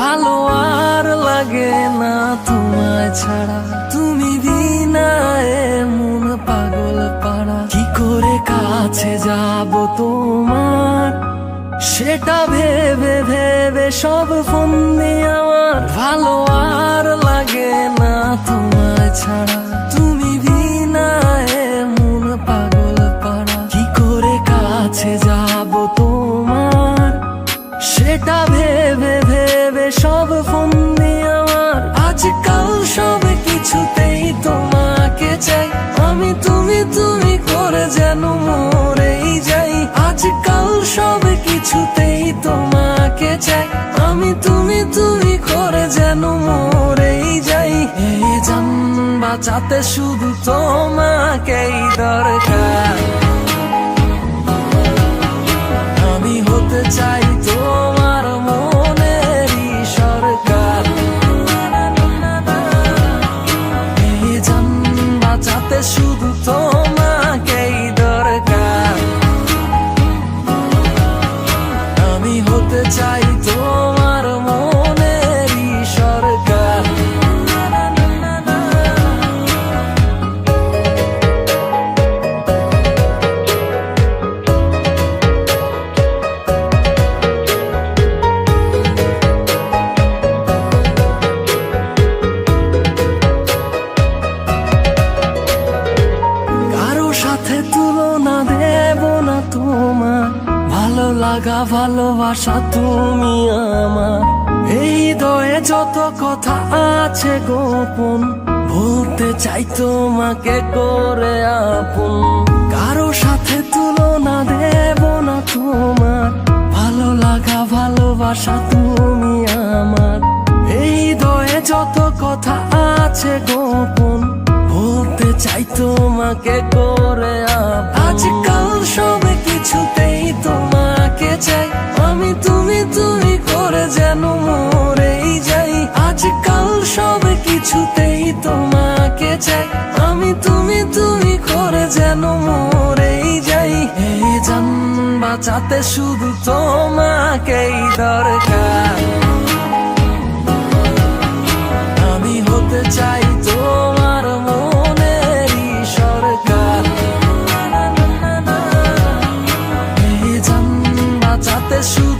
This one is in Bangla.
ভালো আর লাগে না তোমায় ছাড়া। তুমি বিনায় মন পাগল পাড়া। কি করে কাছে যাব তোমার, সেটা ভেবে ভেবে সব ফন্দি আমার। ভালো আর লাগে না তোমায় ছাড়া। তুমি বিনায় মন পাগল পাড়া। কি করে কাছে যাব তোমার, সেটা ভেবে ভেবে সব ফন্দি আমার। আজকাল সব কিছুতেই তোমাকে চাই আমি। তুমি তুমি করে যেন মরেই যাই। আজকাল সব কিছুতেই তোমাকে চাই আমি। তুমি তুমি করে যেন মরেই যাই। এই জান বাঁচাতে শুধু তোমাকেই দরকার। আমি হতে চাই তোমার মনেরই সরকার। এই জান বাঁচাতে শুধু তোমাকেই দরকার। আমি হতে চাই তোমার মনেরই সরকার। কারো সাথে তুলনা দেব না তোমার। ভালো লাগা ভালোবাসা তুমি আমার। এই হৃদয়ে যত কথা আছে গোপন, বলতে চাই তোমাকে করে আপন। কারো সাথে তুলনা দেব না তোমার। ভালো লাগা ভালোবাসা তুমি আমার। এই হৃদয়ে যত কথা আছে গোপন, বলতে চাই তোমাকে করে আপন। আজকাল সব কিছুতেই তোমাকে চাই আমি। তুমি তুমি করে যেন মরেই যাই। আজকাল সব কিছুতেই তোমাকে চাই আমি। তুমি তুমি করে যেন মরেই যাই। এই জান বাঁচাতে শুধু তোমাকেই দরকার। আমি হতে চাই তোমার মনেরই সরকার। এই জান বাঁচাতে শুধু